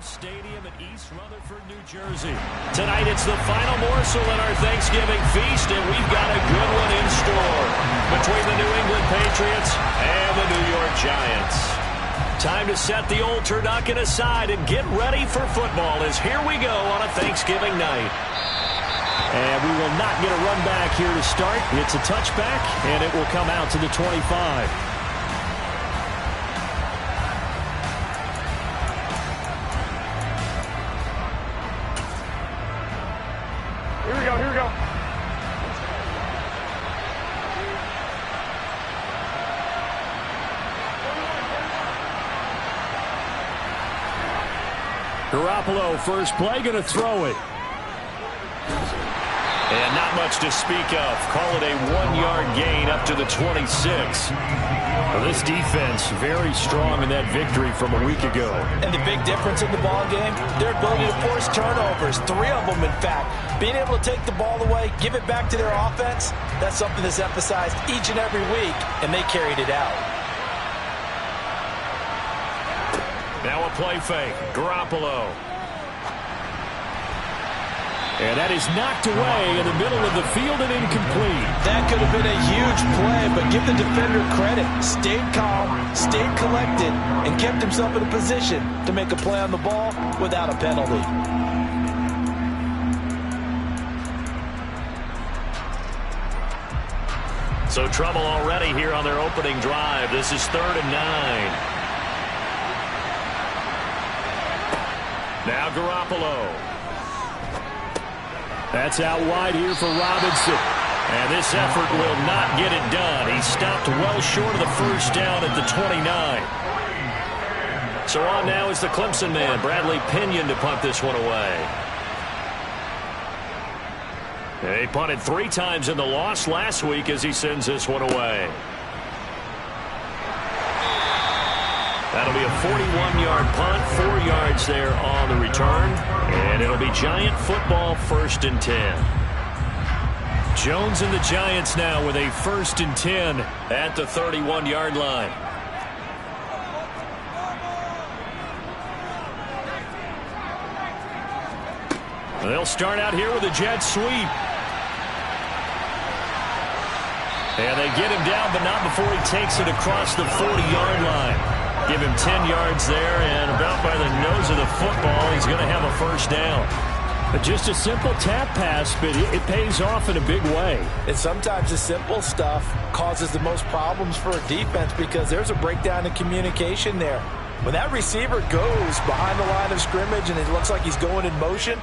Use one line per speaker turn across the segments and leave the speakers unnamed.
Stadium in East Rutherford, New Jersey. Tonight it's the final morsel in our Thanksgiving feast, and we've got a good one in store between the New England Patriots and the New York Giants. Time to set the old turducken aside and get ready for football as here we go on a Thanksgiving night. And we will not get a run back here to start. It's a touchback, and it will come out to the 25.
Here we go.
Garoppolo, first play, going to throw it. And not much to speak of. Call it a 1-yard gain up to the 26. Well, this defense very strong in that victory from a week ago.
And the big difference in the ball game, their ability to force turnovers, 3 of them in fact. Being able to take the ball away, give it back to their offense, that's something that's emphasized each and every week, and they carried it out.
Now a play fake. Garoppolo. And that is knocked away in the middle of the field and incomplete.
That could have been a huge play, but give the defender credit. Stayed calm, stayed collected, and kept himself in a position to make a play on the ball without a penalty.
So trouble already here on their opening drive. This is 3rd and 9. Now Garoppolo. That's out wide here for Robinson. And this effort will not get it done. He stopped well short of the first down at the 29. So on now is the Clemson man, Bradley Pinion, to punt this one away. He punted 3 times in the loss last week as he sends this one away. That'll be a 41-yard punt, 4 yards there on the return. And it'll be Giant football, 1st and 10. Jones and the Giants now with a 1st and 10 at the 31-yard line. They'll start out here with a jet sweep. And they get him down, but not before he takes it across the 40-yard line. Give him 10 yards there, and about by the nose of the football, he's going to have a first down. Just a simple tap pass, but it pays off in a big way.
And sometimes the simple stuff causes the most problems for a defense because there's a breakdown in communication there. When that receiver goes behind the line of scrimmage and it looks like he's going in motion,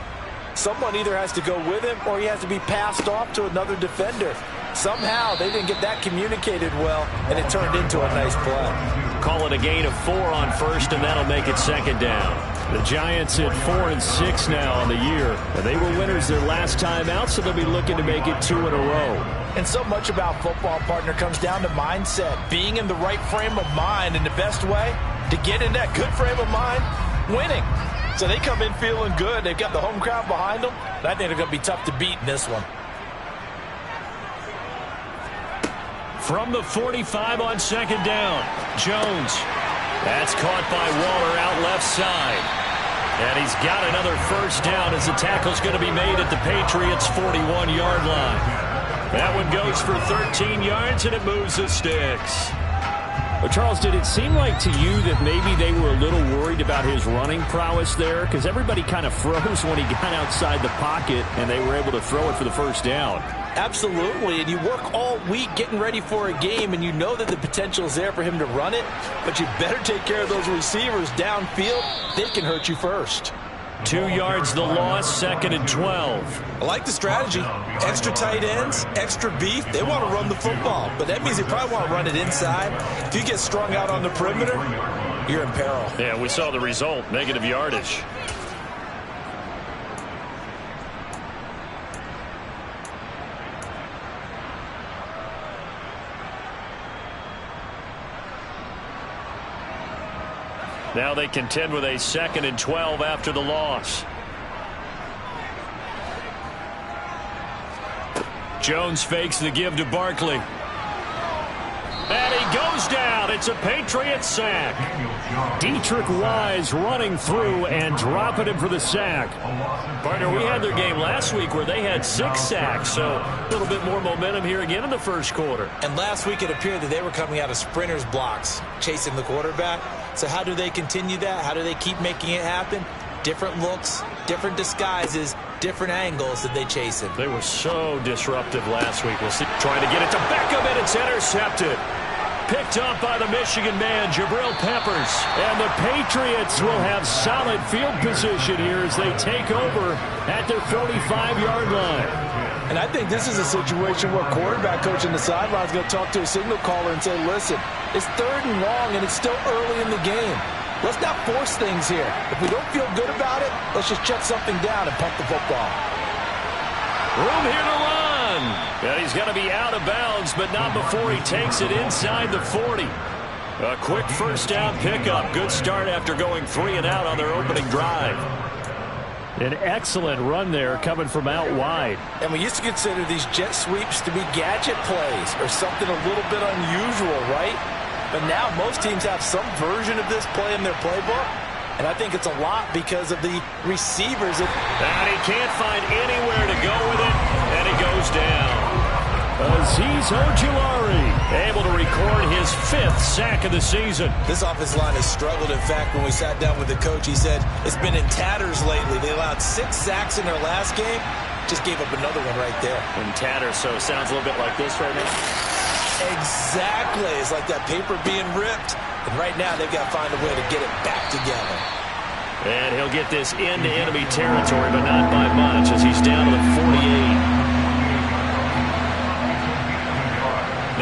someone either has to go with him or he has to be passed off to another defender. Somehow they didn't get that communicated well, and it turned into a nice play.
Call it a gain of 4 on first, and that'll make it 2nd down. The Giants at 4 and 6 now on the year. They were winners their last time out, so they'll be looking to make it 2 in a row.
And so much about football, partner, comes down to mindset. Being in the right frame of mind, and the best way to get in that good frame of mind, winning. So they come in feeling good. They've got the home crowd behind them. And I think they're going to be tough to beat in this one.
From the 45 on 2nd down, Jones. That's caught by Waller out left side. And he's got another first down as the tackle's going to be made at the Patriots' 41-yard line. That one goes for 13 yards, and it moves the sticks.
Well, Charles, did it seem like to you that maybe they were a little worried about his running prowess there? Because everybody kind of froze when he got outside the pocket, and they were able to throw it for the first down.
Absolutely, and you work all week getting ready for a game, and you know that the potential is there for him to run it, but you better take care of those receivers downfield. They can hurt you first.
2 yards the loss, 2nd and 12.
I like the strategy. Extra tight ends, extra beef. They want to run the football, but that means they probably want to run it inside. If you get strung out on the perimeter, you're in peril.
Yeah, we saw the result, negative yardage. Now they contend with a 2nd and 12 after the loss. Jones fakes the give to Barkley. And he goes down. It's a Patriot sack.
Dietrich Wise running through and dropping him for the sack.
Partner, we had their game last week where they had 6 sacks, so a little bit more momentum here again in the first quarter.
And last week it appeared that they were coming out of sprinters blocks, chasing the quarterback. So how do they continue that? How do they keep making it happen? Different looks, different disguises, different angles that they chase him.
They were so disruptive last week. We'll see. Trying to get it to Beckham, and it's intercepted. Picked up by the Michigan man, Jabril Peppers.
And the Patriots will have solid field position here as they take over at their 45-yard line.
And I think this is a situation where quarterback coach in the sideline is going to talk to a signal caller and say, listen, it's 3rd and long, and it's still early in the game. Let's not force things here. If we don't feel good about it, let's just check something down and pump the football.
Room here to run. And he's going to be out of bounds, but not before he takes it inside the 40. A quick first down pickup. Good start after going 3 and out on their opening drive.
An excellent run there coming from out wide.
And we used to consider these jet sweeps to be gadget plays or something a little bit unusual, right? But now most teams have some version of this play in their playbook. And I think it's a lot because of the receivers.
And he can't find anywhere to go with it. And he goes down.
Azeez Ojulari
able to record his 5th sack of the season.
This offensive line has struggled. In fact, when we sat down with the coach, he said it's been in tatters lately. They allowed 6 sacks in their last game. Just gave up another one right there.
In tatters, so it sounds a little bit like this right now.
Exactly. It's like that paper being ripped. And right now they've got to find a way to get it back together.
And he'll get this into enemy territory, but not by much as he's down to the 48.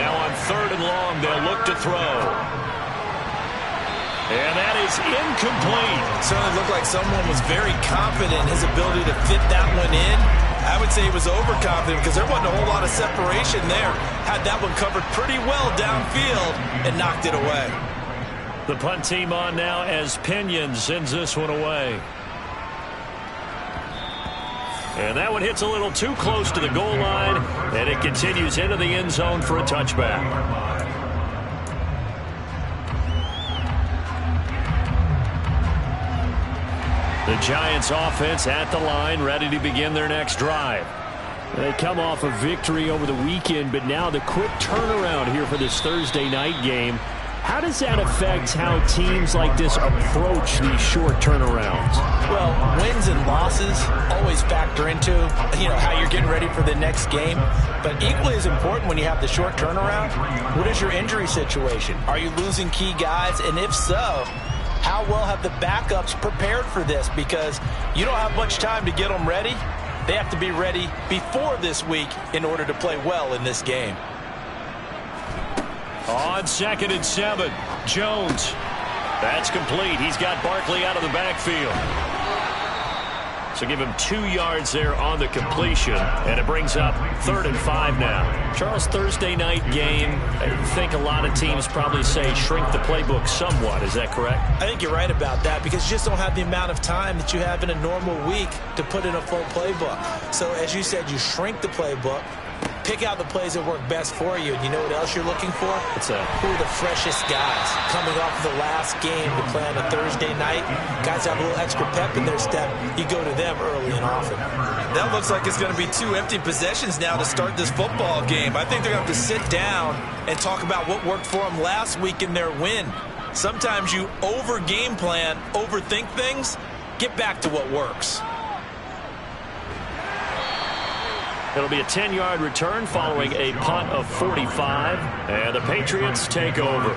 Now on 3rd and long, they'll look to throw. And that is incomplete.
It certainly looked like someone was very confident in his ability to fit that one in. I would say he was overconfident because there wasn't a whole lot of separation there. Had that one covered pretty well downfield and knocked it away.
The punt team on now as Pinion sends this one away. And that one hits a little too close to the goal line, and it continues into the end zone for a touchback. The Giants offense at the line, ready to begin their next drive.
They come off a victory over the weekend, but now the quick turnaround here for this Thursday night game. How does that affect how teams like this approach these short turnarounds?
Well, wins and losses always factor into, how you're getting ready for the next game. But equally as important when you have the short turnaround, what is your injury situation? Are you losing key guys? And if so, how well have the backups prepared for this? Because you don't have much time to get them ready. They have to be ready before this week in order to play well in this game.
On 2nd and 7, Jones. That's complete. He's got Barkley out of the backfield. So give him 2 yards there on the completion, and it brings up 3rd and 5 now. Charles, Thursday night game, I think a lot of teams probably say shrink the playbook somewhat. Is that correct?
I think you're right about that because you just don't have the amount of time that you have in a normal week to put in a full playbook. So as you said, you shrink the playbook. Pick out the plays that work best for you. And you know what else you're looking for? Who are the freshest guys coming off of the last game to play on a Thursday night? Guys have a little extra pep in their step. You go to them early and often. That looks like it's going to be 2 empty possessions now to start this football game. I think they're going to have to sit down and talk about what worked for them last week in their win. Sometimes you over-game plan, overthink things. Get back to what works.
It'll be a 10-yard return following a punt of 45, and the Patriots take over.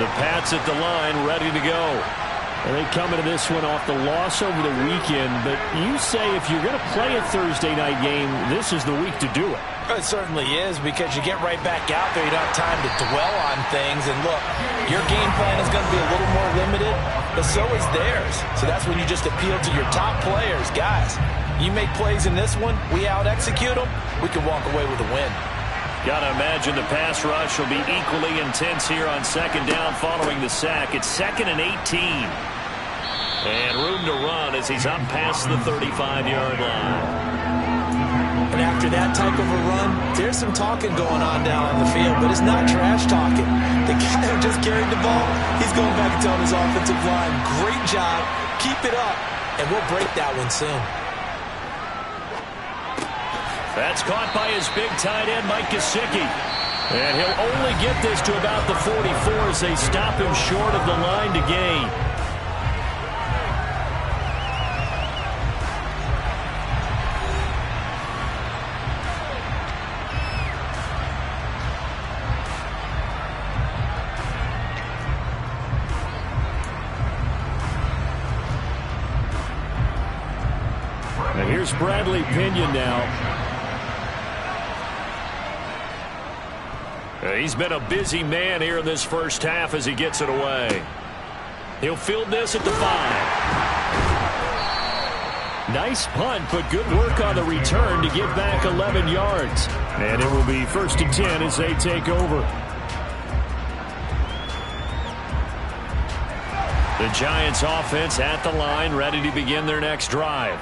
The Pats at the line, ready to go.
And they come into this one off the loss over the weekend, but you say if you're going to play a Thursday night game, this is the week to do it.
It certainly is because you get right back out there. You don't have time to dwell on things. And look, your game plan is going to be a little more limited, but so is theirs. So that's when you just appeal to your top players. Guys, you make plays in this one, we out-execute them, we can walk away with a win.
Got to imagine the pass rush will be equally intense here on 2nd down following the sack. It's 2nd and 18. And room to run as he's up past the 35-yard line.
And after that type of a run, there's some talking going on down on the field, but it's not trash talking. The guy who just carried the ball, he's going back and telling his offensive line, great job, keep it up, and we'll break that one soon.
That's caught by his big tight end, Mike Gesicki. And he'll only get this to about the 44 as they stop him short of the line to gain. And here's Bradley Pinion now. He's been a busy man here in this first half as he gets it away. He'll field this at the 5. Nice punt, but good work on the return to get back 11 yards. And it will be 1st and 10 as they take over. The Giants offense at the line, ready to begin their next drive.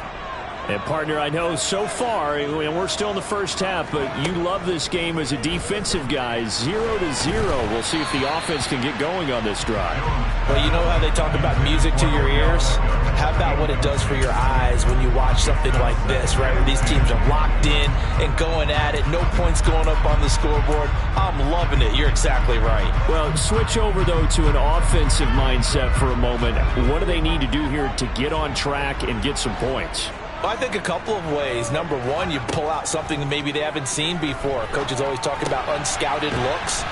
And, partner, I know so far, and we're still in the first half, but you love this game as a defensive guy. 0-0. We'll see if the offense can get going on this drive.
Well, you know how they talk about music to your ears? How about what it does for your eyes when you watch something like this, right? Where these teams are locked in and going at it. No points going up on the scoreboard. I'm loving it. You're exactly right.
Well, switch over, though, to an offensive mindset for a moment. What do they need to do here to get on track and get some points?
I think a couple of ways. Number one, you pull out something that maybe they haven't seen before. Coaches always talk about unscouted looks.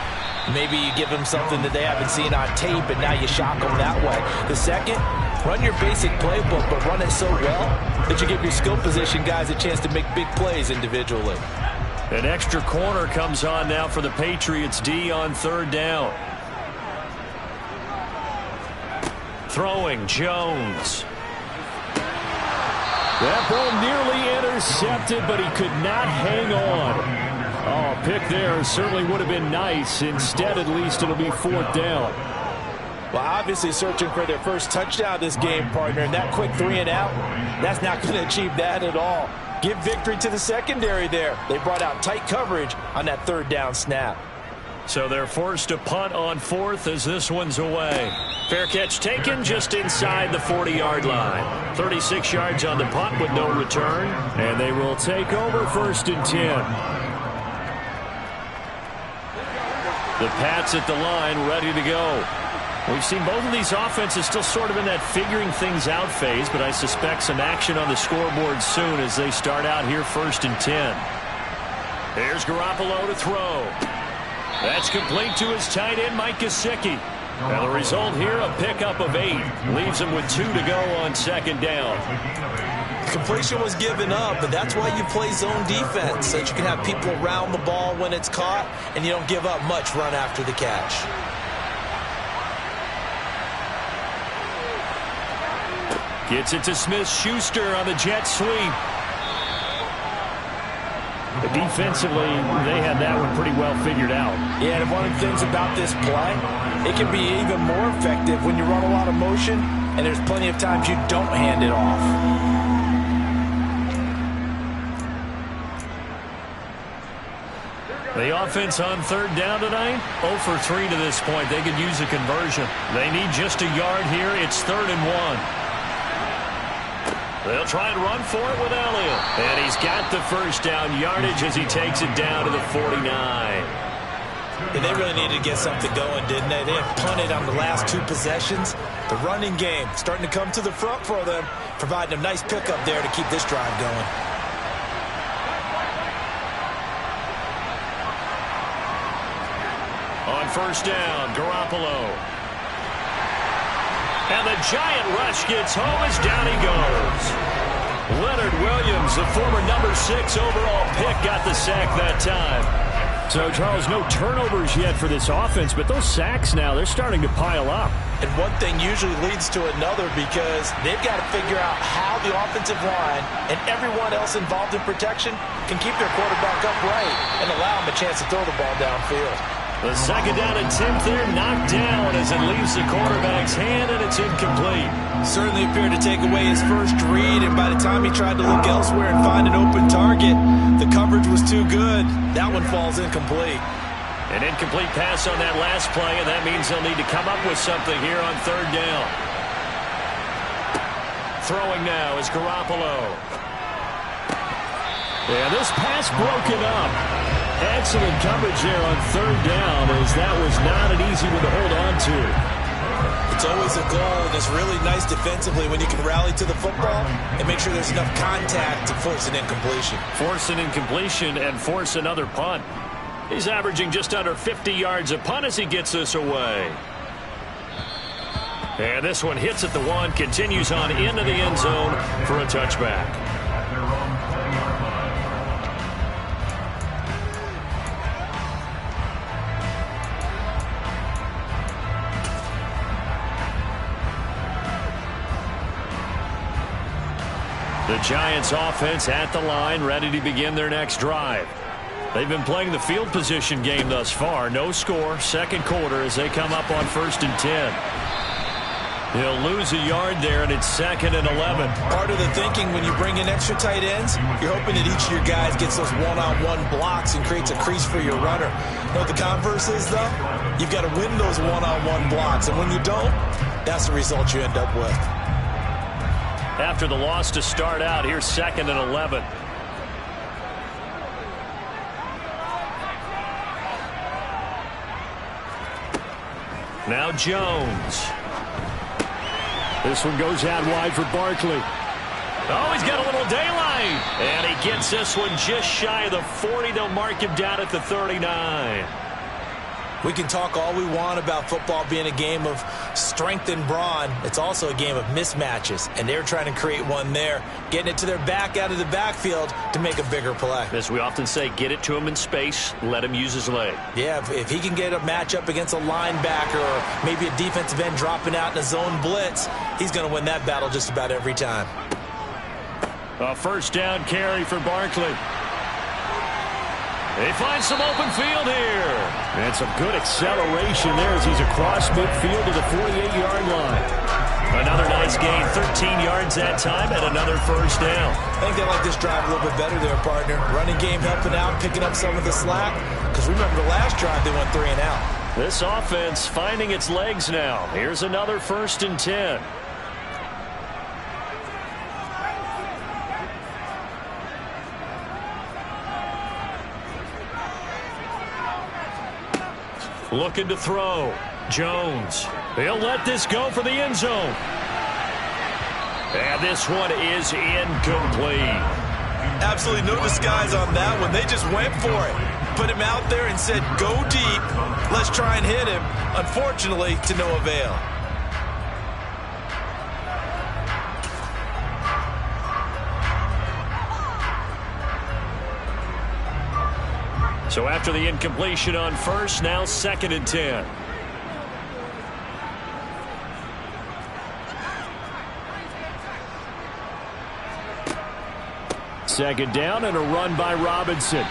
Maybe you give them something that they haven't seen on tape, and now you shock them that way. The second, run your basic playbook, but run it so well that you give your skill position guys a chance to make big plays individually.
An extra corner comes on now for the Patriots D on 3rd down. Throwing, Jones. That ball nearly intercepted, but he could not hang on. Oh, pick there certainly would have been nice. Instead, at least, it'll be 4th down.
Well, obviously searching for their first touchdown this game, partner, and that quick 3 and out, that's not going to achieve that at all. Give victory to the secondary there. They brought out tight coverage on that 3rd down snap.
So they're forced to punt on 4th as this one's away. Fair catch taken just inside the 40-yard line. 36 yards on the punt with no return. And they will take over 1st and 10. The Pats at the line ready to go. We've seen both of these offenses still sort of in that figuring things out phase, but I suspect some action on the scoreboard soon as they start out here 1st and 10. Here's Garoppolo to throw. That's complete to his tight end, Mike Gesicki. Now the result here, a pickup of 8. Leaves him with 2 to go on 2nd down.
Completion was given up, but that's why you play zone defense, so that you can have people around the ball when it's caught, and you don't give up much run after the catch.
Gets it to Smith-Schuster on the jet sweep. But defensively, they had that one pretty well figured out.
Yeah, and one of the things about this play, it can be even more effective when you run a lot of motion, and there's plenty of times you don't hand it off.
The offense on 3rd down tonight, 0 for 3 to this point. They could use a conversion. They need just a yard here. It's 3rd and 1. They'll try and run for it with Elliott. And he's got the first down yardage as he takes it down to the 49.
Yeah, they really needed to get something going, didn't they? They have punted on the last 2 possessions. The running game starting to come to the front for them, providing a nice pickup there to keep this drive going.
On 1st down, Garoppolo. And the giant rush gets home as down he goes. Leonard Williams, the former number 6 overall pick, got the sack that time. So, Charles, no turnovers yet for this offense, but those sacks now, they're starting to pile up.
And one thing usually leads to another because they've got to figure out how the offensive line and everyone else involved in protection can keep their quarterback upright and allow him a chance to throw the ball downfield.
The second down attempt there knocked down as it leaves the quarterback's hand, and it's incomplete.
Certainly appeared to take away his first read, and by the time he tried to look elsewhere and find an open target, the coverage was too good. That one falls incomplete.
An incomplete pass on that last play, and that means they'll need to come up with something here on third down. Throwing now is Garoppolo. Yeah, this pass broken up. Excellent coverage there on third down, as that was not an easy one to hold on to.
It's always a goal, and it's really nice defensively when you can rally to the football and make sure there's enough contact to force an incompletion.
Force an incompletion and force another punt. He's averaging just under 50 yards a punt as he gets this away. And this one hits at the one, continues on into the end zone for a touchback. The Giants offense at the line, ready to begin their next drive. They've been playing the field position game thus far. No score, second quarter as they come up on 1st and 10. He'll lose a yard there, and it's 2nd and 11.
Part of the thinking when you bring in extra tight ends, you're hoping that each of your guys gets those one-on-one blocks and creates a crease for your runner. You know what the converse is, though? You've got to win those one-on-one blocks, and when you don't, that's the result you end up with.
After the loss to start out, here's 2nd and 11. Now Jones. This one goes out wide for Barkley. Oh, he's got a little daylight. And he gets this one just shy of the 40. They'll mark him down at the 39.
We can talk all we want about football being a game of strength and brawn. It's also a game of mismatches, and they're trying to create one there, getting it to their back out of the backfield to make a bigger play.
As we often say, get it to him in space, let him use his leg.
Yeah, if he can get a matchup against a linebacker or maybe a defensive end dropping out in a zone blitz, he's going to win that battle just about every time.
A first down carry for Barkley. They find some open field here.
And some good acceleration there as he's across midfield to the 48-yard line.
Another nice gain, 13 yards that time, and another first down.
I think they like this drive a little bit better there, partner. Running game helping out, picking up some of the slack. Because remember the last drive, they went 3 and out.
This offense finding its legs now. Here's another 1st and 10. Looking to throw. Jones. He'll let this go for the end zone. And this one is incomplete.
Absolutely no disguise on that one. They just went for it. Put him out there and said, go deep. Let's try and hit him. Unfortunately, to no avail.
So after the incompletion on first, now 2nd and 10.
Second down and a run by Robinson.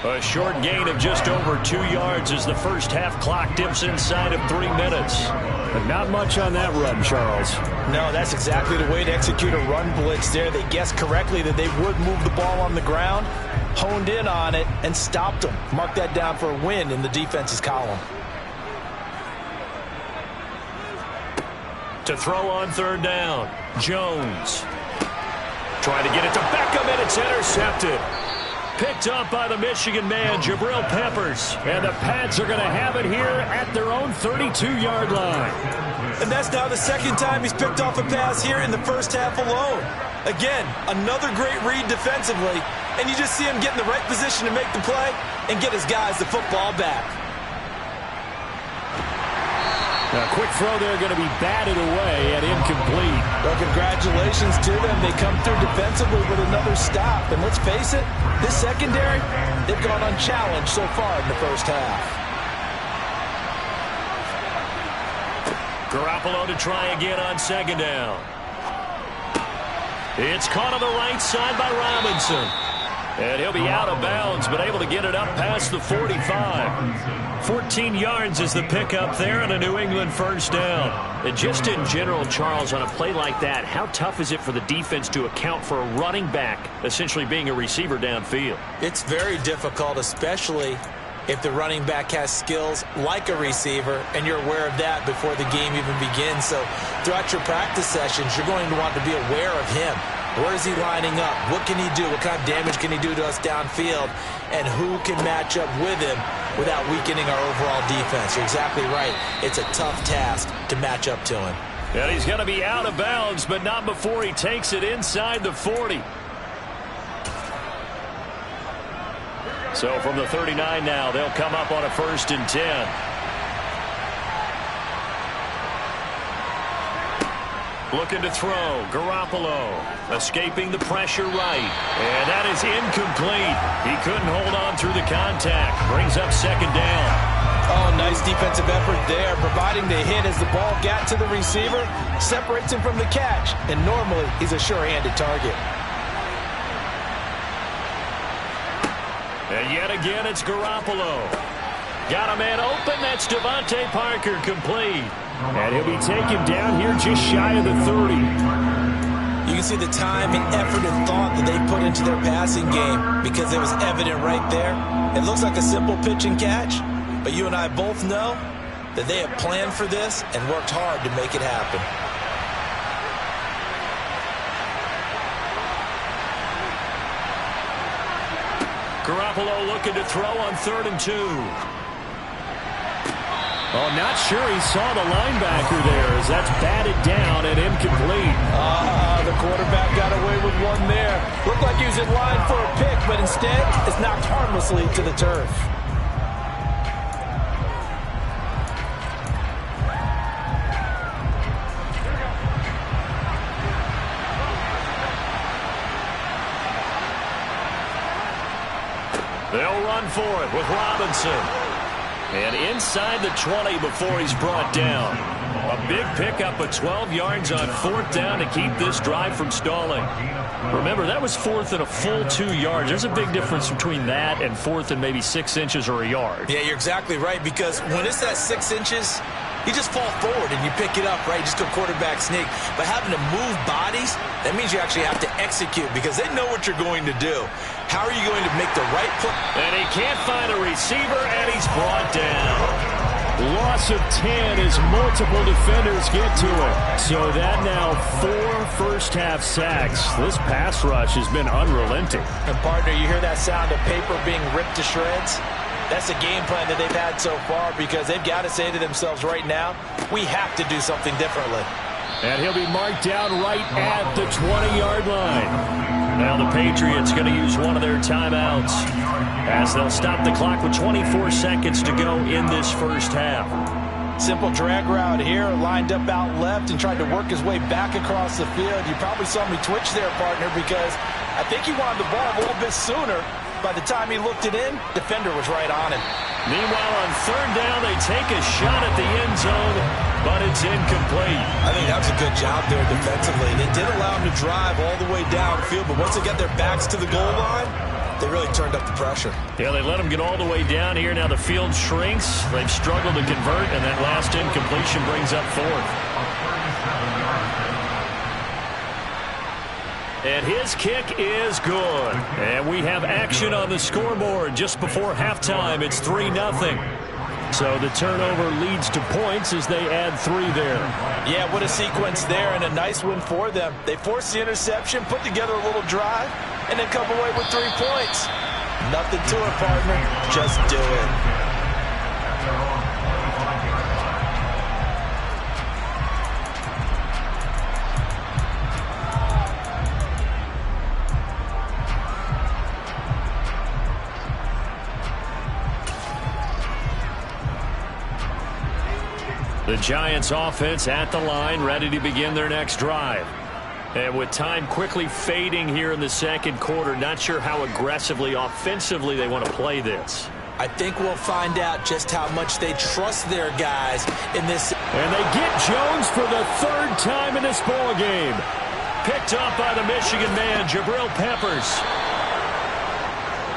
A short gain of just over 2 yards as the first half clock dips inside of 3 minutes.
But not much on that run, Charles.
No, that's exactly the way to execute a run blitz there. They guessed correctly that they would move the ball on the ground, honed in on it, and stopped them. Mark that down for a win in the defense's column.
To throw on third down, Jones. Trying to get it to Beckham, and it's intercepted. Picked up by the Michigan man, Jabril Peppers.
And the Pats are going to have it here at their own 32-yard line.
And that's now the second time he's picked off a pass here in the first half alone. Again, another great read defensively, and you just see him get in the right position to make the play and get his guys the football back.
A quick throw there going to be batted away and incomplete.
Well, congratulations to them. They come through defensively with another stop. And let's face it, this secondary, they've gone unchallenged so far in the first half.
Garoppolo to try again on second down. It's caught on the right side by Robinson. And he'll be out of bounds, but able to get it up past the 45. 14 yards is the pickup there and a New England first down. And just in general, Charles, on a play like that, how tough is it for the defense to account for a running back essentially being a receiver downfield?
It's very difficult, especially if the running back has skills like a receiver, and you're aware of that before the game even begins. So throughout your practice sessions, you're going to want to be aware of him. Where is he lining up? What can he do? What kind of damage can he do to us downfield? And who can match up with him without weakening our overall defense? You're exactly right. It's a tough task to match up to him.
And he's going to be out of bounds, but not before he takes it inside the 40. So from the 39 now, they'll come up on a 1st and 10. Looking to throw. Garoppolo escaping the pressure right. And that is incomplete. He couldn't hold on through the contact. Brings up 2nd down.
Oh, nice defensive effort there. Providing the hit as the ball got to the receiver, separates him from the catch. And normally, he's a sure-handed target.
And yet again, it's Garoppolo. Got a man open. That's Devontae Parker, complete. And he'll be taken down here just shy of the 30.
You can see the time and effort and thought that they put into their passing game because it was evident right there. It looks like a simple pitch and catch, but you and I both know that they have planned for this and worked hard to make it happen.
Garoppolo looking to throw on 3rd and 2.
Oh, not sure he saw the linebacker there as that's batted down and incomplete.
The quarterback got away with one there. Looked like he was in line for a pick, but instead it's knocked harmlessly to the turf.
They'll run for it with Robinson. And inside the 20 before he's brought down. A big pickup of 12 yards on 4th down to keep this drive from stalling. Remember, that was 4th and a full 2 yards. There's a big difference between that and 4th and maybe 6 inches or a yard.
Yeah, you're exactly right, because when it's that 6 inches, you just fall forward and you pick it up, right? You just go quarterback sneak. But having to move bodies, that means you actually have to execute because they know what you're going to do. How are you going to make the right play?
And he can't find a receiver, and he's brought down.
Loss of 10 as multiple defenders get to it. So that now 4 first-half sacks. This pass rush has been unrelenting.
And, partner, you hear that sound of paper being ripped to shreds? That's the game plan that they've had so far because they've got to say to themselves right now, we have to do something differently.
And he'll be marked down right at the 20-yard line.
Now the Patriots going to use one of their timeouts as they'll stop the clock with 24 seconds to go in this first half.
Simple drag route here, lined up out left and tried to work his way back across the field. You probably saw me twitch there, partner, because I think he wanted the ball a little bit sooner. By the time he looked it in, defender was right on him.
Meanwhile, on 3rd down, they take a shot at the end zone, but it's incomplete.
I think that was a good job there defensively. They did allow him to drive all the way downfield, but once they got their backs to the goal line, they really turned up the pressure.
Yeah, they let him get all the way down here. Now the field shrinks. They've struggled to convert, and that last incompletion brings up 4th. And his kick is good. And we have action on the scoreboard just before halftime. It's 3-0. So the turnover leads to points as they add 3 there.
Yeah, what a sequence there and a nice win for them. They forced the interception, put together a little drive, and then come away with 3 points. Nothing to it, partner. Just do it.
The Giants offense at the line, ready to begin their next drive. And with time quickly fading here in the second quarter, not sure how aggressively, offensively they want to play this.
I think we'll find out just how much they trust their guys in this.
And they get Jones for the 3rd time in this ball game.
Picked up by the Michigan man, Jabril Peppers.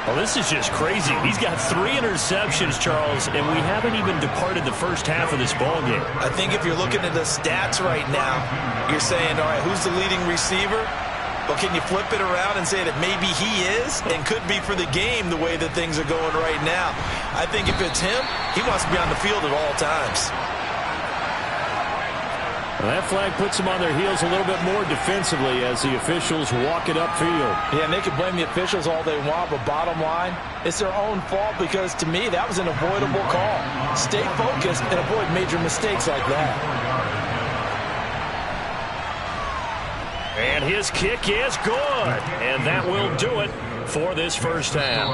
Well, this is just crazy. He's got 3 interceptions, Charles, and we haven't even departed the first half of this ball game.
I think if you're looking at the stats right now, you're saying, all right, who's the leading receiver? Well, can you flip it around and say that maybe he is and could be for the game the way that things are going right now? I think if it's him, he wants to be on the field at all times.
Well, that flag puts them on their heels a little bit more defensively as the officials walk it upfield.
Yeah, and they can blame the officials all they want, but bottom line, it's their own fault because, to me, that was an avoidable call. Stay focused and avoid major mistakes like that.
And his kick is good. And that will do it for this first half.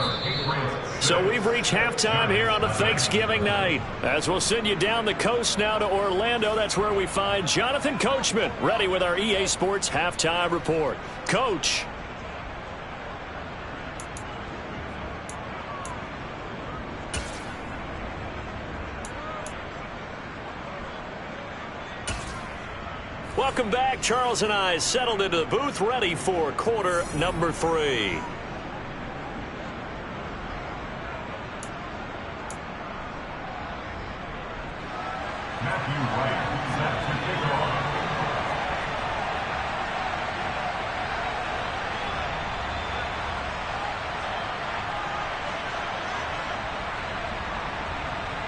So we've reached halftime here on a Thanksgiving night. As we'll send you down the coast now to Orlando, that's where we find Jonathan Coachman ready with our EA Sports halftime report. Coach. Welcome back. Charles and I settled into the booth ready for quarter number 3.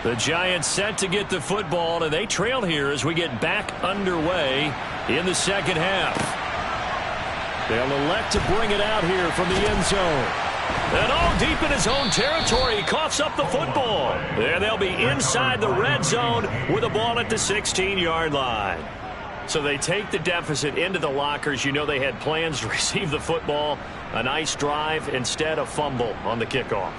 The Giants set to get the football, and they trail here as we get back underway in the second half. They'll elect to bring it out here from the end zone. And all deep in his own territory, he coughs up the football. And they'll be inside the red zone with the ball at the 16-yard line. So they take the deficit into the lockers. You know they had plans to receive the football. A nice drive, instead a fumble on the kickoff.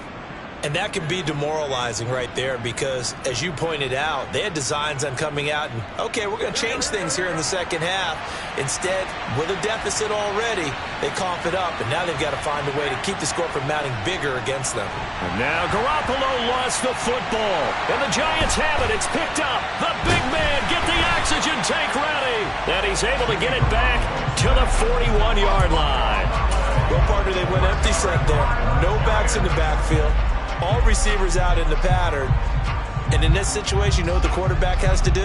And that can be demoralizing right there because, as you pointed out, they had designs on coming out and, okay, we're going to change things here in the second half. Instead, with a deficit already, they cough it up, and now they've got to find a way to keep the score from mounting bigger against them.
And now Garoppolo lost the football, and the Giants have it. It's picked up. The big man, get the oxygen tank ready. And he's able to get it back to the 41-yard line.
Well, partner, they went empty set there. No backs in the backfield. All receivers out in the pattern. And in this situation, you know what the quarterback has to do?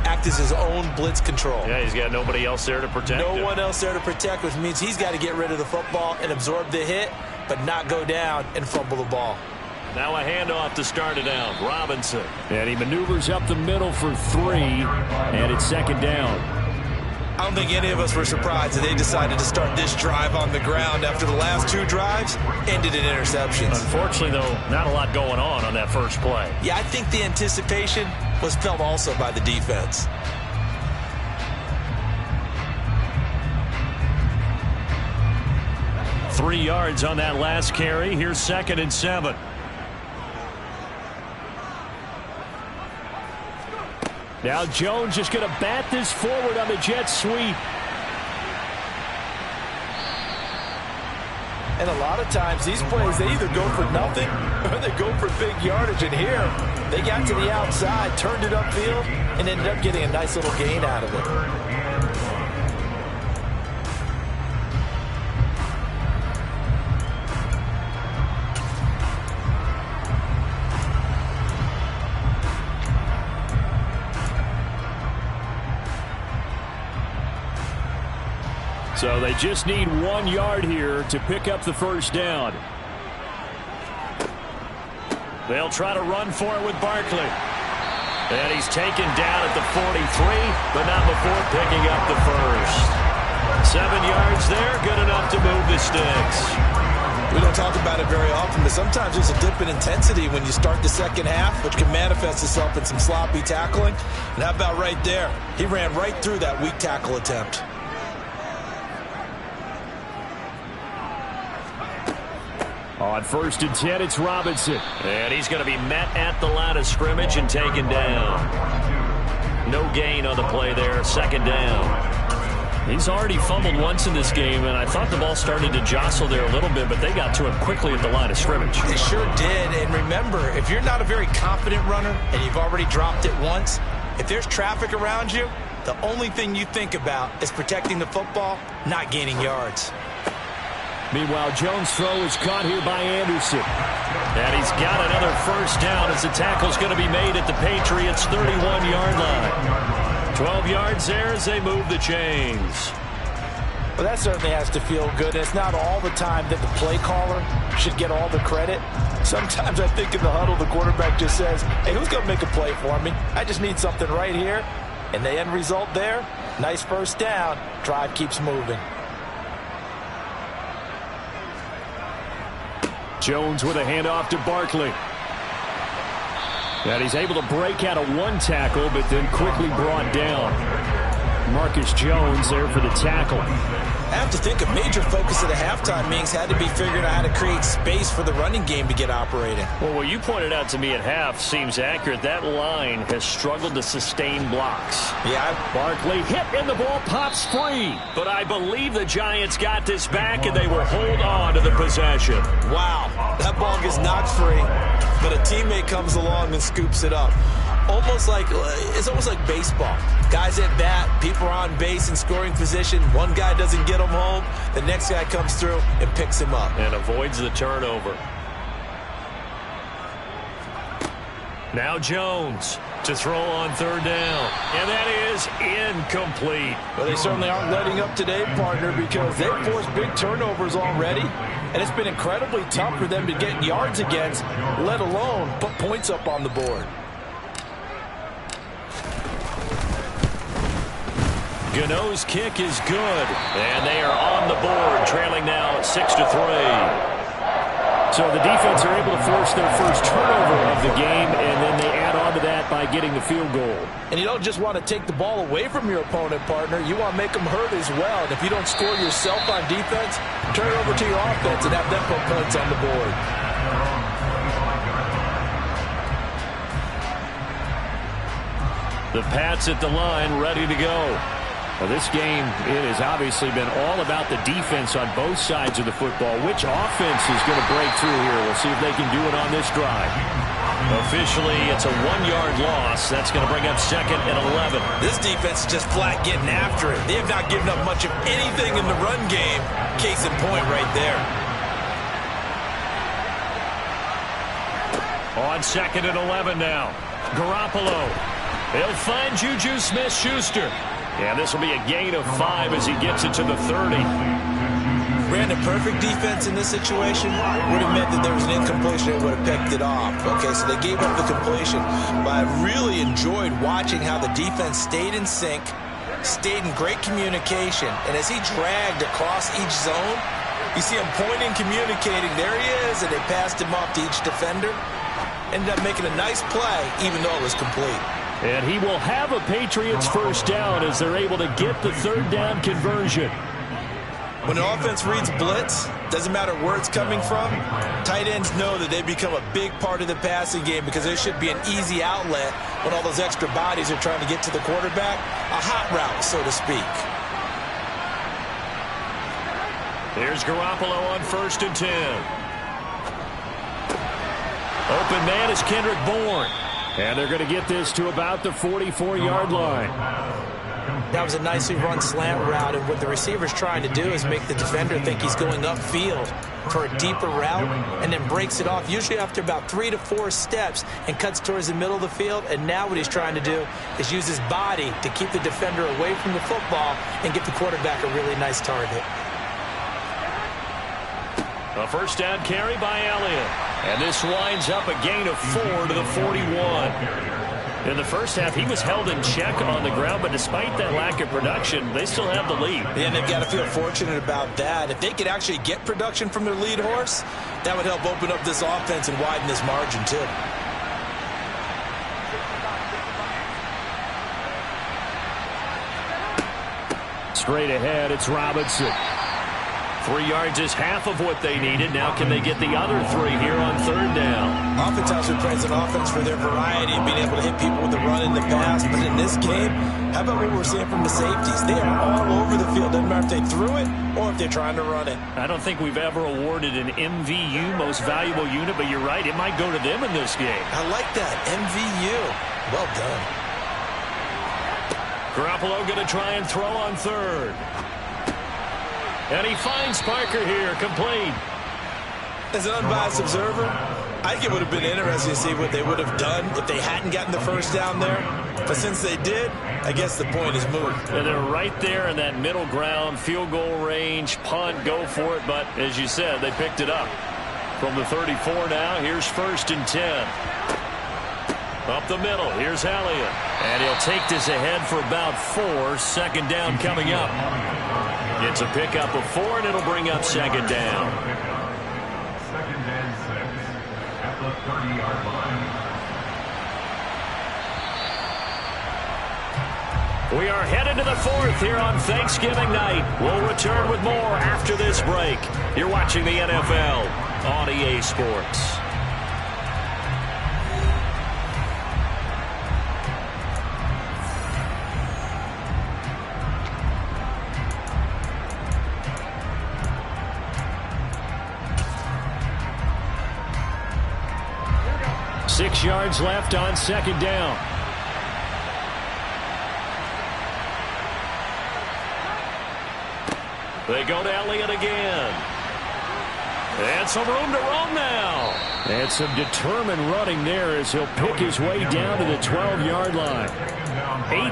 Act as his own blitz control.
Yeah, he's got nobody else there to protect him.
No one else there to protect, which means he's got to get rid of the football and absorb the hit, but not go down and fumble the ball.
Now a handoff to start it out. Robinson.
And he maneuvers up the middle for 3, and it's second down.
I don't think any of us were surprised that they decided to start this drive on the ground after the last 2 drives ended in interceptions.
Unfortunately, though, not a lot going on that first play.
Yeah, I think the anticipation was felt also by the defense.
Three yards on that last carry. Here's 2nd and 7.
Now Jones just going to bat this forward on the jet sweep.
And a lot of times these plays, they either go for nothing or they go for big yardage. And here, they got to the outside, turned it upfield, and ended up getting a nice little gain out of it.
So they just need 1 yard here to pick up the first down.
They'll try to run for it with Barkley. And he's taken down at the 43, but not before picking up the first. 7 yards there, good enough to move the sticks.
We don't talk about it very often, but sometimes there's a dip in intensity when you start the second half, which can manifest itself in some sloppy tackling. And how about right there? He ran right through that weak tackle attempt.
On 1st and 10, it's Robinson.
And he's going to be met at the line of scrimmage and taken down. No gain on the play there, 2nd down.
He's already fumbled once in this game, and I thought the ball started to jostle there a little bit, but they got to him quickly at the line of scrimmage.
They sure did, and remember, if you're not a very confident runner and you've already dropped it once, if there's traffic around you, the only thing you think about is protecting the football, not gaining yards.
Meanwhile, Jones' throw is caught here by Anderson.
And he's got another first down as the tackle's going to be made at the Patriots' 31-yard line. 12 yards there as they move the chains.
Well, that certainly has to feel good. It's not all the time that the play caller should get all the credit. Sometimes I think in the huddle, the quarterback just says, hey, who's going to make a play for me? I just need something right here. And the end result there, nice first down. Drive keeps moving.
Jones with a handoff to Barkley. And he's able to break out of one tackle, but then quickly brought down. Marcus Jones there for the tackle.
I have to think a major focus of the halftime meetings had to be figuring out how to create space for the running game to get operating.
Well, what you pointed out to me at half seems accurate. That line has struggled to sustain blocks.
Yeah.
Barkley hit and the ball pops free. But I believe the Giants got this back and they will hold on to the possession.
Wow. That ball gets knocked free, but a teammate comes along and scoops it up. It's almost like baseball. Guys at bat, people are on base in scoring position. One guy doesn't get him home. The next guy comes through and picks him up.
And avoids the turnover. Now Jones to throw on third down. And that is incomplete.
Well, they certainly aren't letting up today, partner, because they've forced big turnovers already. And it's been incredibly tough for them to get yards against, let alone put points up on the board.
Gano's kick is good, and they are on the board, trailing now 6-3.
So the defense are able to force their first turnover of the game, and then they add on to that by getting the field goal.
And you don't just want to take the ball away from your opponent, partner. You want to make them hurt as well. And if you don't score yourself on defense, turn it over to your offense and have them put points on the board.
The Pats at the line, ready to go.
Well, this game, it has obviously been all about the defense on both sides of the football. Which offense is going to break through here? We'll see if they can do it on this drive.
Officially, it's a 1-yard loss. That's going to bring up 2nd and 11.
This defense is just flat getting after it. They have not given up much of anything in the run game. Case in point right there.
On 2nd and 11 now. Garoppolo. He'll find Juju Smith-Schuster. And this will be a gain of 5 as he gets it to the 30.
Ran a perfect defense in this situation. Would have meant that there was an incompletion and would have picked it off. Okay, so they gave up the completion. But I really enjoyed watching how the defense stayed in sync, stayed in great communication. And as he dragged across each zone, you see him pointing, communicating. There he is, and they passed him off to each defender. Ended up making a nice play, even though it was complete.
And he will have a Patriots first down as they're able to get the third down conversion.
When an offense reads blitz, doesn't matter where it's coming from, tight ends know that they become a big part of the passing game because there should be an easy outlet when all those extra bodies are trying to get to the quarterback. A hot route, so to speak.
Here's Garoppolo on 1st and 10. Open man is Kendrick Bourne.
And they're going to get this to about the 44-yard line.
That was a nicely run slant route, and what the receiver's trying to do is make the defender think he's going upfield for a deeper route and then breaks it off, usually after about 3 to 4 steps, and cuts towards the middle of the field. And now what he's trying to do is use his body to keep the defender away from the football and get the quarterback a really nice target.
A first down carry by Elliott. And this winds up a gain of 4 to the 41. In the first half, he was held in check on the ground, but despite that lack of production, they still have the lead.
Yeah, and they've got to feel fortunate about that. If they could actually get production from their lead horse, that would help open up this offense and widen this margin, too.
Straight ahead, it's Robinson.
3 yards is half of what they needed. Now can they get the other 3 here on third down?
Oftentimes we praise an offense for their variety and being able to hit people with the run in the pass. But in this game, how about what we're seeing from the safeties? They are all over the field. Doesn't matter if they threw it or if they're trying to run it.
I don't think we've ever awarded an MVU, most valuable unit, but you're right. It might go to them in this game.
I like that. MVU. Well done.
Garoppolo going to try and throw on third. And he finds Parker here, complete.
As an unbiased observer, I think it would have been interesting to see what they would have done if they hadn't gotten the first down there. But since they did, I guess the point is moot.
And they're right there in that middle ground, field goal range, punt, go for it. But as you said, they picked it up. From the 34 now, here's 1st and 10. Up the middle, here's Elliott. And he'll take this ahead for about 4. 2nd down coming up. It's a pickup of 4, and it'll bring up 2nd down.
2nd and 6 at the 30-yard line.
We are headed to the 4th here on Thanksgiving night. We'll return with more after this break. You're watching the NFL on EA Sports. Six yards left on 2nd down. They go to Elliott again. And some room to roam now.
And some determined running there as he'll pick his way down to the 12-yard line.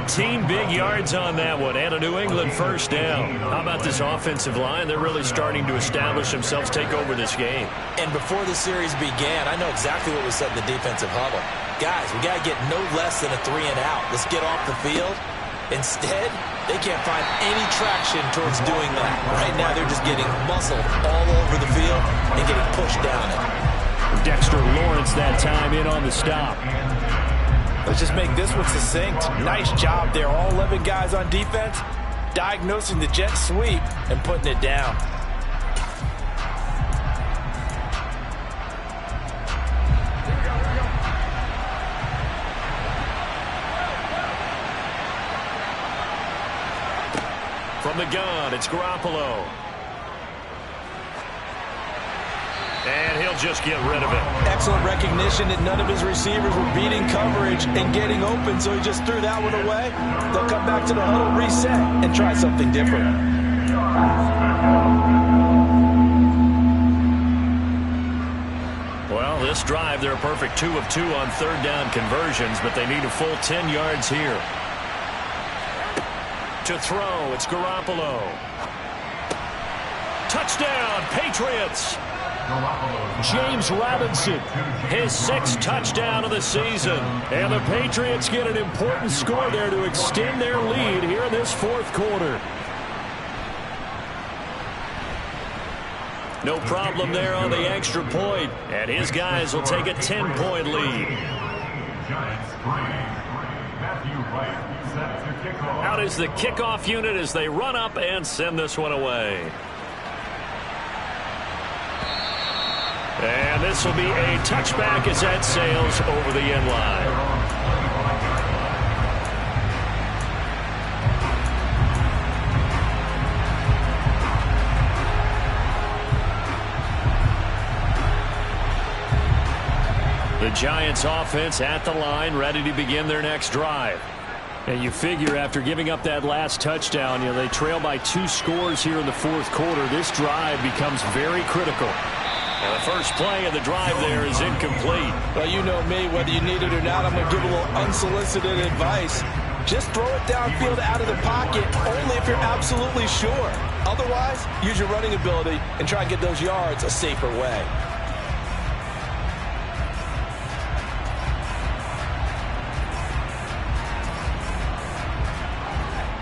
18 big yards on that one, and a New England 1st down. How about this offensive line? They're really starting to establish themselves, take over this game.
And before the series began, I know exactly what was said in the defensive huddle. Guys, we got to get no less than a 3-and-out. Let's get off the field. Instead, they can't find any traction towards doing that. Right now, they're just getting muscled all over the field and getting pushed down it.
Dexter Lawrence that time in on the stop.
Let's just make this one succinct. Nice job there. All 11 guys on defense diagnosing the jet sweep and putting it down.
From the gun, it's Garoppolo. And he'll just get rid of it.
Excellent recognition that none of his receivers were beating coverage and getting open, so he just threw that one away. They'll come back to the huddle, reset, and try something different.
Well, this drive, they're a perfect 2 of 2 on 3rd down conversions, but they need a full 10 yards here. To throw, it's Garoppolo. Touchdown, Patriots!
James Robinson,
his 6th touchdown of the season.
And the Patriots get an important score there to extend their lead here in this 4th quarter.
No problem there on the extra point, and his guys will take a 10-point lead. Out is the kickoff unit as they run up and send this one away. And this will be a touchback as that sails over the end line. The Giants offense at the line, ready to begin their next drive.
And you figure after giving up that last touchdown, they trail by 2 scores here in the 4th quarter. This drive becomes very critical.
And the first play of the drive there is incomplete.
Well, you know me, whether you need it or not, I'm going to give a little unsolicited advice. Just throw it downfield out of the pocket, only if you're absolutely sure. Otherwise, use your running ability and try and get those yards a safer way.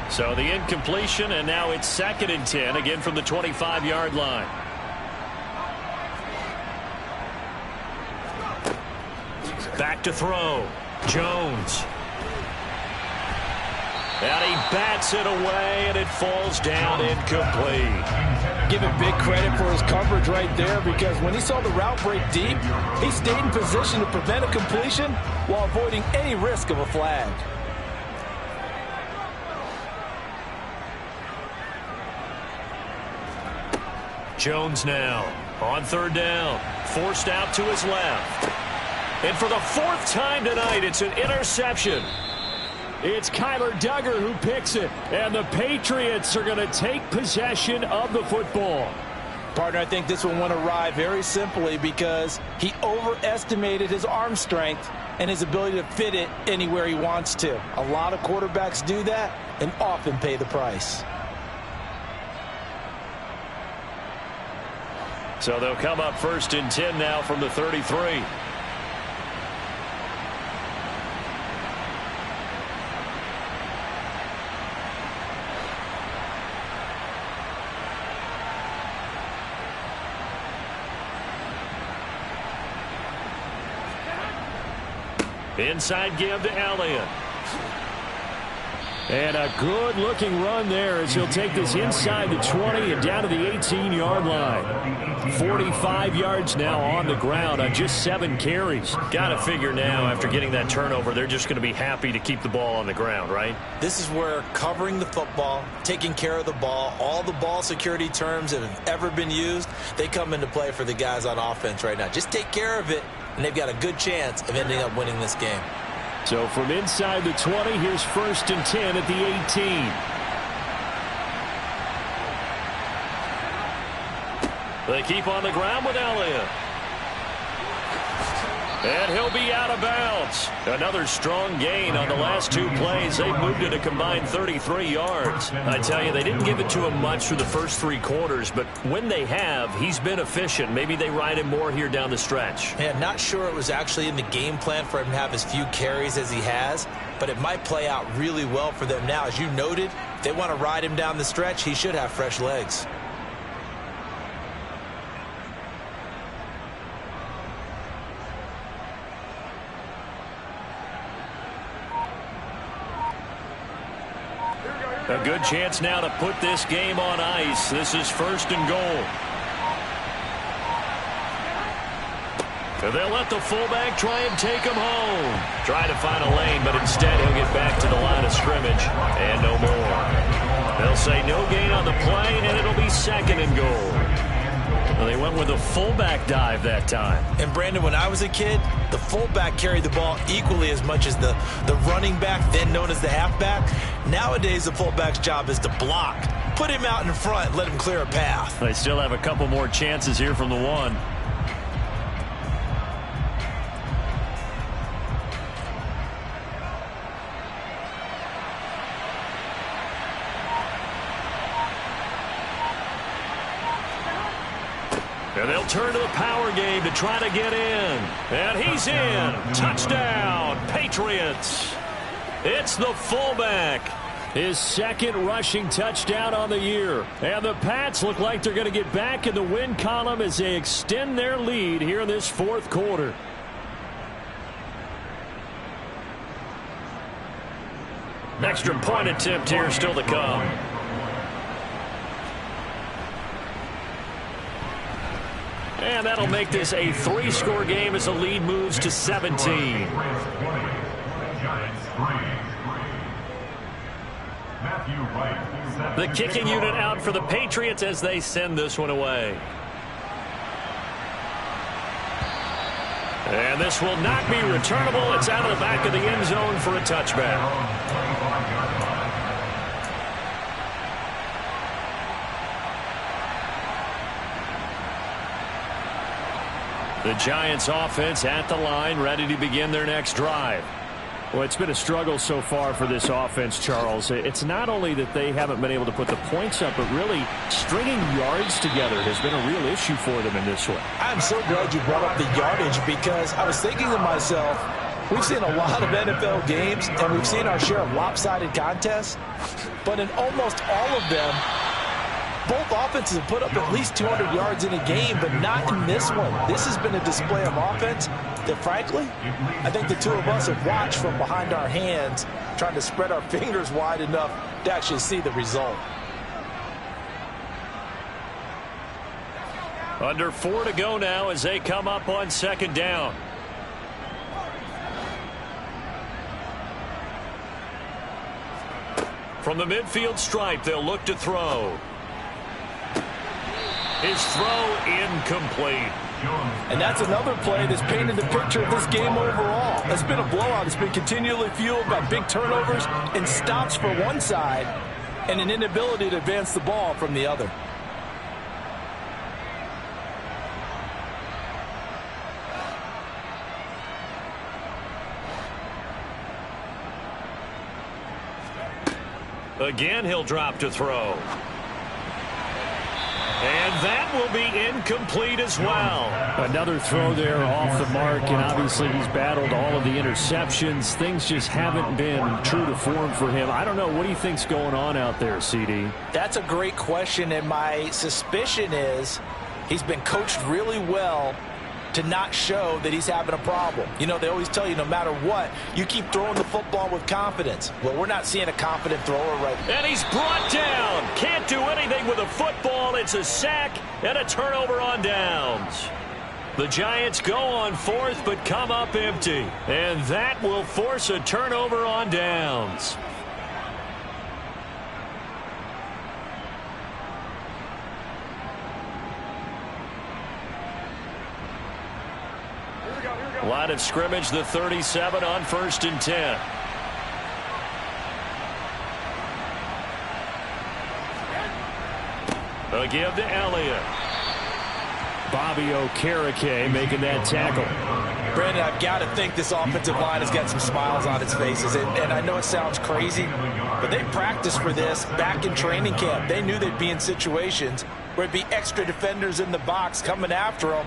So the incompletion, and now it's 2nd and 10, again from the 25-yard line. Back to throw. Jones. And he bats it away, and it falls down incomplete.
Give him big credit for his coverage right there, because when he saw the route break deep, he stayed in position to prevent a completion while avoiding any risk of a flag.
Jones now on 3rd down. Forced out to his left. And for the 4th time tonight, it's an interception.
It's Kyler Duggar who picks it, and the Patriots are going to take possession of the football.
Partner, I think this one went awry very simply because he overestimated his arm strength and his ability to fit it anywhere he wants to. A lot of quarterbacks do that and often pay the price.
So they'll come up 1st and 10 now from the 33. Inside give to Elliott.
And a good-looking run there as he'll take this inside the 20 and down to the 18-yard line. 45 yards now on the ground on just 7 carries.
Got to figure now, after getting that turnover, they're just going to be happy to keep the ball on the ground, right?
This is where covering the football, taking care of the ball, all the ball security terms that have ever been used, they come into play for the guys on offense right now. Just take care of it, and they've got a good chance of ending up winning this game.
So from inside the 20, here's 1st and 10 at the 18.
They keep on the ground with Elliott. And he'll be out of bounds. Another strong gain on the last 2 plays. They've moved it a combined 33 yards. I tell you, they didn't give it to him much through the first 3 quarters, but when they have, he's been efficient. Maybe they ride him more here down the stretch.
Yeah, not sure it was actually in the game plan for him to have as few carries as he has, but it might play out really well for them now. As you noted, if they want to ride him down the stretch, he should have fresh legs.
A good chance now to put this game on ice. This is 1st and goal. They'll let the fullback try and take him home. Try to find a lane, but instead he'll get back to the line of scrimmage and no more. They'll say no gain on the play, and it'll be 2nd and goal. Well, they went with a fullback dive that time.
And, Brandon, when I was a kid, the fullback carried the ball equally as much as the running back, then known as the halfback. Nowadays, the fullback's job is to block. Put him out in front, let him clear a path.
They still have a couple more chances here from the 1. And they'll turn to the power game to try to get in. And he's in. Touchdown, Patriots. It's the fullback.
His 2nd rushing touchdown on the year. And the Pats look like they're going to get back in the win column as they extend their lead here in this 4th quarter.
Extra point attempt here still to come. And that'll make this a 3-score game as the lead moves to 17. The kicking unit out for the Patriots as they send this one away. And this will not be returnable. It's out of the back of the end zone for a touchback. The Giants offense at the line, ready to begin their next drive.
Well, it's been a struggle so far for this offense, Charles. It's not only that they haven't been able to put the points up, but really stringing yards together has been a real issue for them in this one.
I'm so glad you brought up the yardage because I was thinking to myself, we've seen a lot of NFL games and we've seen our share of lopsided contests, but in almost all of them, both offenses have put up at least 200 yards in a game, but not in this one. This has been a display of offense that, frankly, I think the two of us have watched from behind our hands, trying to spread our fingers wide enough to actually see the result.
Under 4 to go now as they come up on 2nd down. From the midfield stripe, they'll look to throw. His throw incomplete.
And that's another play that's painted the picture of this game overall. It's been a blowout. It's been continually fueled by big turnovers and stops for one side and an inability to advance the ball from the other.
Again, he'll drop to throw. And that will be incomplete as well.
Another throw there off the mark, and obviously he's battled all of the interceptions. Things just haven't been true to form for him. I don't know. What do you think's going on out there, CD?
That's a great question, and my suspicion is he's been coached really well to not show that he's having a problem. You know, they always tell you no matter what, you keep throwing the football with confidence. Well, we're not seeing a confident thrower right now.
And he's brought down. Can't do anything with a football. It's a sack and a turnover on downs. The Giants go on fourth but come up empty. And that will force a turnover on downs. Line of scrimmage, the 37 on 1st and 10. A give to Elliott.
Bobby Okereke making that tackle.
Brandon, I've got to think this offensive line has got some smiles on its faces. And I know it sounds crazy, but they practiced for this back in training camp. They knew they'd be in situations where it'd be extra defenders in the box coming after them,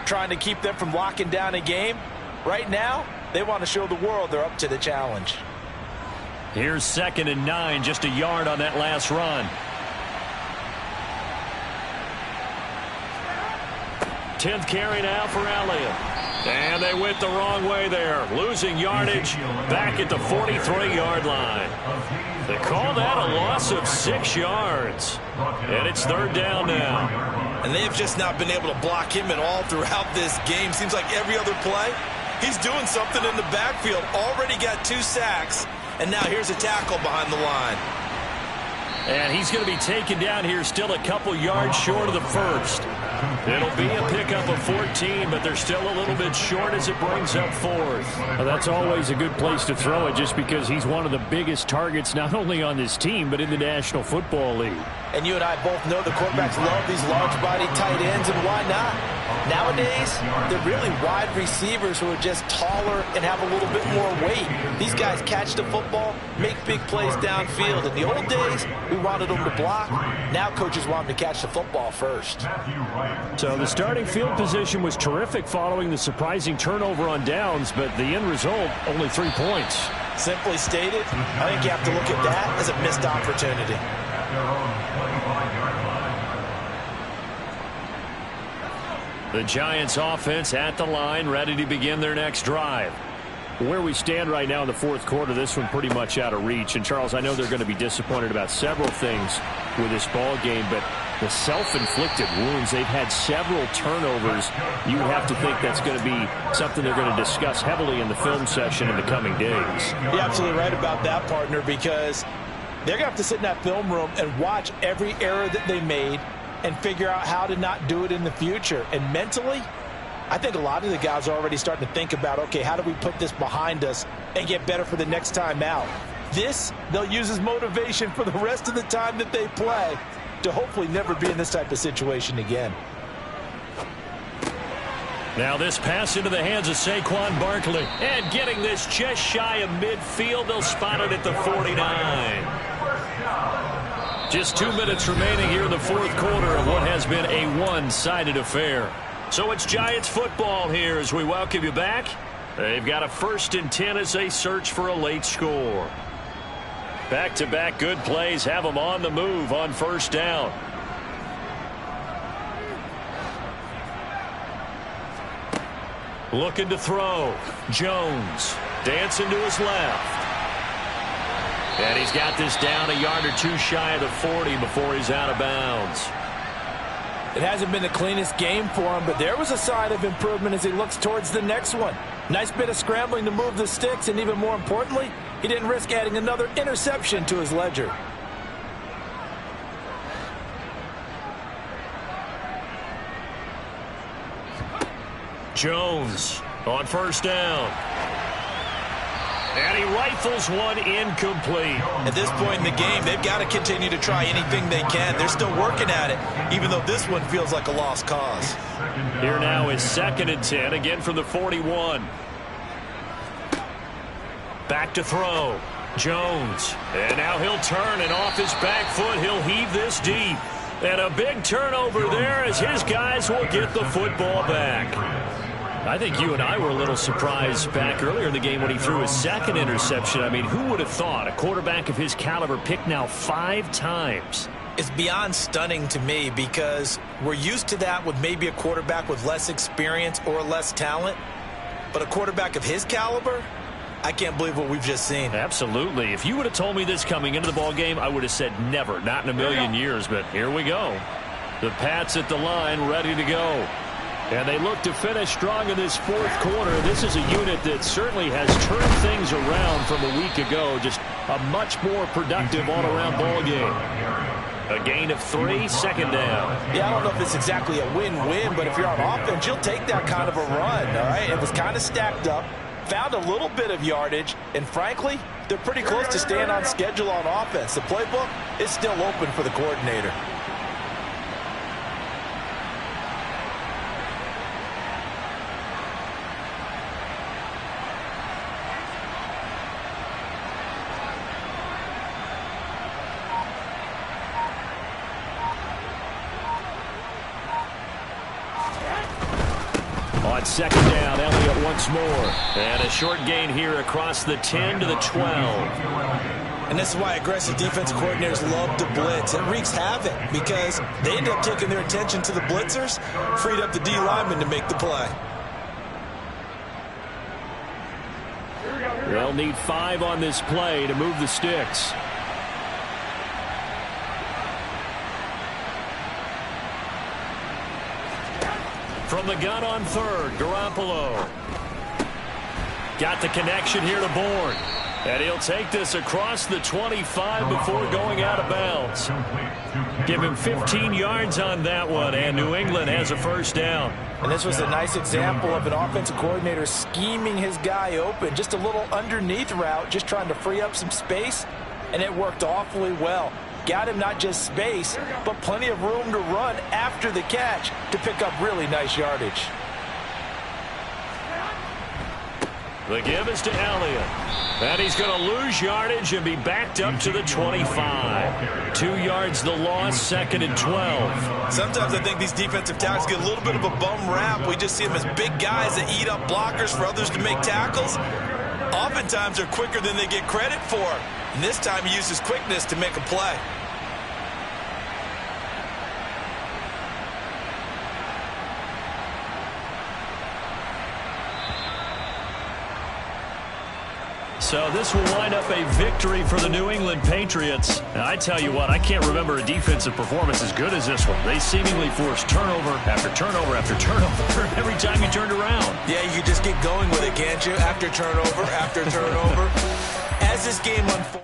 trying to keep them from locking down a game. Right now, they want to show the world they're up to the challenge.
Here's 2nd and 9, just a yard on that last run. 10th carry now for Elliott. And they went the wrong way there, losing yardage back at the 43-yard line. They call that a loss of 6 yards. And it's 3rd down now.
And they have just not been able to block him at all throughout this game. Seems like every other play, he's doing something in the backfield. Already got 2 sacks, and now here's a tackle behind the line.
And he's going to be taken down here still a couple yards short of the first. It'll be a pickup of 14, but they're still a little bit short as it brings up 4th.
Well, that's always a good place to throw it just because he's one of the biggest targets not only on this team but in the National Football League.
And you and I both know the quarterbacks love these large-body tight ends, and why not? Nowadays, they're really wide receivers who are just taller and have a little bit more weight. These guys catch the football, make big plays downfield. In the old days, we wanted them to block. Now coaches want them to catch the football first.
So the starting field position was terrific following the surprising turnover on downs, but the end result, only 3 points.
Simply stated, I think you have to look at that as a missed opportunity.
The Giants offense at the line, ready to begin their next drive.
Where we stand right now in the 4th quarter, this one pretty much out of reach. And, Charles, I know they're going to be disappointed about several things with this ball game, but the self-inflicted wounds, they've had several turnovers. You would have to think that's going to be something they're going to discuss heavily in the film session in the coming days.
You're absolutely right about that, partner, because they're going to have to sit in that film room and watch every error that they made and figure out how to not do it in the future. And mentally, I think a lot of the guys are already starting to think about, okay, how do we put this behind us and get better for the next time out? This, they'll use as motivation for the rest of the time that they play to hopefully never be in this type of situation again.
Now this pass into the hands of Saquon Barkley. And getting this just shy of midfield, they'll spot it at the 49. Just 2 minutes remaining here in the 4th quarter of what has been a one-sided affair. So it's Giants football here as we welcome you back. They've got a 1st and 10 as they search for a late score. Back-to-back good plays have them on the move on 1st down. Looking to throw. Jones dancing to his left. And he's got this down a yard or 2 shy of the 40 before he's out of bounds.
It hasn't been the cleanest game for him, but there was a sign of improvement as he looks towards the next one. Nice bit of scrambling to move the sticks, and even more importantly, he didn't risk adding another interception to his ledger.
Jones on first down. And he rifles one incomplete.
At this point in the game, they've got to continue to try anything they can. They're still working at it, even though this one feels like a lost cause.
Here now is 2nd and 10, again from the 41. Back to throw. Jones. And now he'll turn, and off his back foot, he'll heave this deep. And a big turnover there as his guys will get the football back. I think you and I were a little surprised back earlier in the game when he threw his 2nd interception. I mean, who would have thought a quarterback of his caliber picked now 5 times?
It's beyond stunning to me because we're used to that with maybe a quarterback with less experience or less talent. But a quarterback of his caliber, I can't believe what we've just seen.
Absolutely. If you would have told me this coming into the ball game, I would have said never, not in a million years. But here we go. The Pats at the line, ready to go. And they look to finish strong in this 4th quarter. This is a unit that certainly has turned things around from a week ago. Just a much more productive all-around ball game. A gain of 3, 2nd down.
Yeah, I don't know if it's exactly a win-win, but if you're on offense, you'll take that kind of a run, all right? It was kind of stacked up, found a little bit of yardage, and frankly, they're pretty close to staying on schedule on offense. The playbook is still open for the coordinator.
On 2nd down, Elliott once more. And a short gain here across the 10 to the 12.
And this is why aggressive defensive coordinators love to blitz. It wreaks havoc because they end up taking their attention to the blitzers, freed up the D lineman to make the play.
They'll need 5 on this play to move the sticks. From the gun on 3rd, Garoppolo. Got the connection here to Bourne. And he'll take this across the 25 before going out of bounds. Give him 15 yards on that one, and New England has a 1st down.
And this was a nice example of an offensive coordinator scheming his guy open. Just a little underneath route, just trying to free up some space, and it worked awfully well. Got him not just space, but plenty of room to run after the catch to pick up really nice yardage.
The give is to Elliott. And he's going to lose yardage and be backed up to the 25. 2 yards the loss, 2nd and 12.
Sometimes I think these defensive tackles get a little bit of a bum rap. We just see them as big guys that eat up blockers for others to make tackles. Oftentimes they're quicker than they get credit for. And this time he uses quickness to make a play.
So this will wind up a victory for the New England Patriots. Now, I tell you what, I can't remember a defensive performance as good as this one. They seemingly forced turnover after turnover after turnover every time you turned around.
Yeah, you just get going with it, can't you? After turnover, after turnover. As this game unfolds.